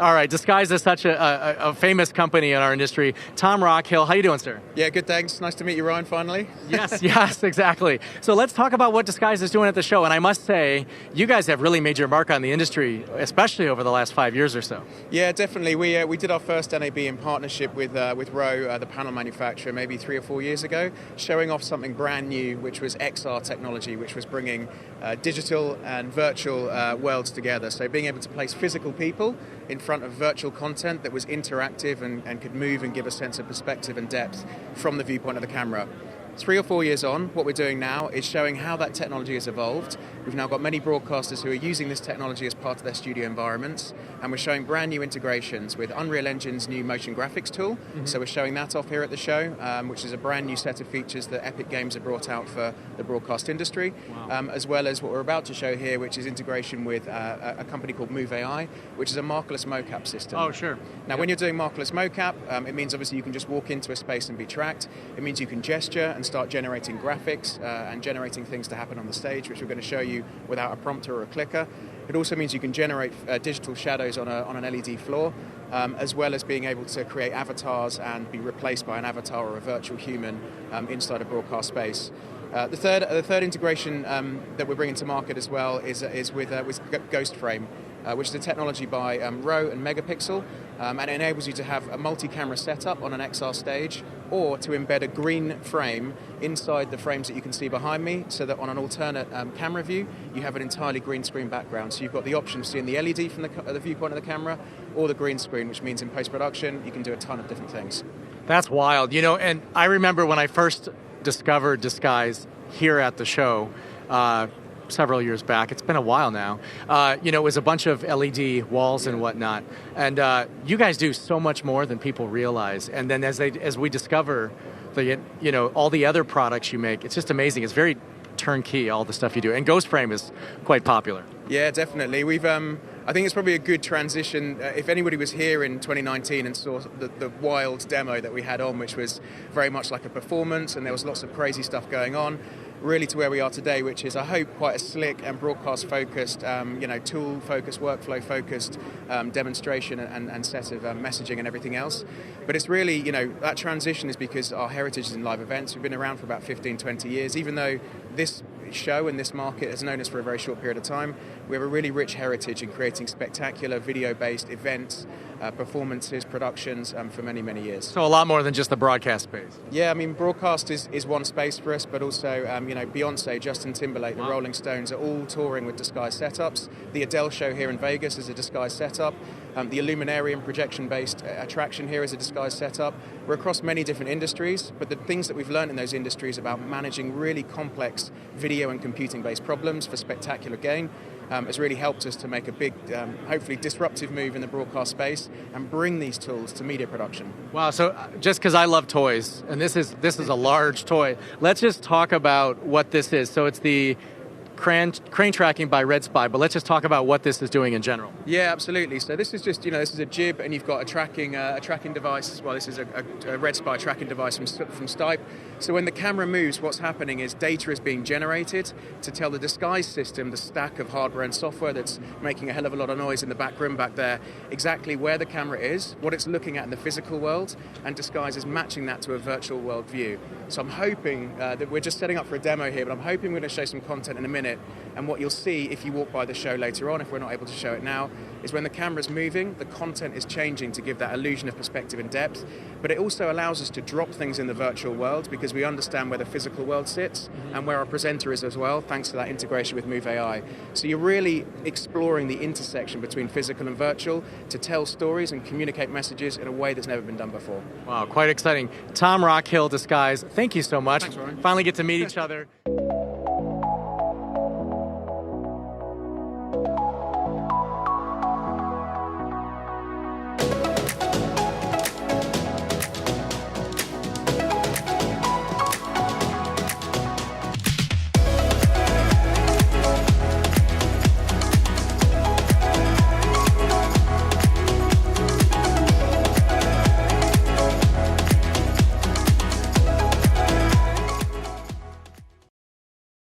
All right, Disguise is such a famous company in our industry. Tom Rockhill, how you doing, sir? Yeah, good, thanks. Nice to meet you, Ryan, finally. Yes, exactly. So let's talk about what Disguise is doing at the show. And I must say, you guys have really made your mark on the industry, especially over the last 5 years or so. Yeah, definitely. We did our first NAB in partnership with Rowe, the panel manufacturer, maybe 3 or 4 years ago, showing off something brand new, which was XR technology, which was bringing digital and virtual worlds together. So being able to place physical people in front of virtual content that was interactive and could move and give a sense of perspective and depth from the viewpoint of the camera. 3 or 4 years on, what we're doing now is showing how that technology has evolved. We've now got many broadcasters who are using this technology as part of their studio environments, and we're showing brand new integrations with Unreal Engine's new motion graphics tool. So we're showing that off here at the show, which is a brand new set of features that Epic Games have brought out for the broadcast industry, as well as what we're about to show here, which is integration with a company called Move AI, which is a markerless mocap system. Oh, sure. Now, when you're doing markerless mocap, it means obviously you can just walk into a space and be tracked. It means you can gesture and start generating graphics and generating things to happen on the stage, which we're going to show you without a prompter or a clicker. It also means you can generate digital shadows on an LED floor, as well as being able to create avatars and be replaced by an avatar or a virtual human inside a broadcast space. The third integration that we're bringing to market as well is with Ghost Frame, which is a technology by Rowe and Megapixel, and it enables you to have a multi-camera setup on an XR stage, or to embed a green frame inside the frames that you can see behind me, so that on an alternate camera view, you have an entirely green screen background. So you've got the option of seeing the LED from the viewpoint of the camera, or the green screen, which means in post-production, you can do a ton of different things. That's wild, and I remember when I first discovered Disguise here at the show, several years back. It's been a while now. It was a bunch of LED walls and whatnot. And you guys do so much more than people realize. And then as we discover all the other products you make, it's just amazing. It's very turnkey, all the stuff you do. And Ghost Frame is quite popular. Yeah, definitely. I think it's probably a good transition. If anybody was here in 2019 and saw the wild demo that we had on, which was very much like a performance, and there was lots of crazy stuff going on, really to where we are today, which is, I hope, quite a slick and broadcast-focused, tool-focused, workflow-focused demonstration and set of messaging and everything else. But it's really, that transition is because our heritage is in live events. We've been around for about 15, 20 years, even though this show and this market has known us for a very short period of time. We have a really rich heritage in creating spectacular video-based events, performances, productions for many, many years. So a lot more than just the broadcast space. Yeah, broadcast is one space for us, but also, Beyonce, Justin Timberlake, the Rolling Stones are all touring with Disguise setups. The Adele show here in Vegas is a Disguise setup. The Illuminarium projection-based attraction here is a Disguise setup. We're across many different industries, but the things that we've learned in those industries about managing really complex video and computing-based problems for spectacular gain has really helped us to make a big, hopefully disruptive move in the broadcast space and bring these tools to media production. Wow, so just because I love toys, and this is a large toy, let's just talk about what this is. So it's the crane tracking by Red Spy, but let's just talk about what this is doing in general. Yeah, absolutely. So this is just, this is a jib, and you've got a tracking device as well. This is a Red Spy tracking device from Stipe. So when the camera moves, what's happening is data is being generated to tell the Disguise system, the stack of hardware and software that's making a hell of a lot of noise in the back room back there, exactly where the camera is, what it's looking at in the physical world, and Disguise is matching that to a virtual world view. So I'm hoping that we're just setting up for a demo here, but I'm hoping we're going to show some content in a minute. And what you'll see if you walk by the show later on, if we're not able to show it now, is when the camera's moving, the content is changing to give that illusion of perspective and depth. But it also allows us to drop things in the virtual world because we understand where the physical world sits and where our presenter is as well, thanks to that integration with Move AI. So you're really exploring the intersection between physical and virtual to tell stories and communicate messages in a way that's never been done before. Wow, quite exciting. Tom Rockhill, Disguise, thank you so much. Thanks, Ryan. Finally get to meet each other.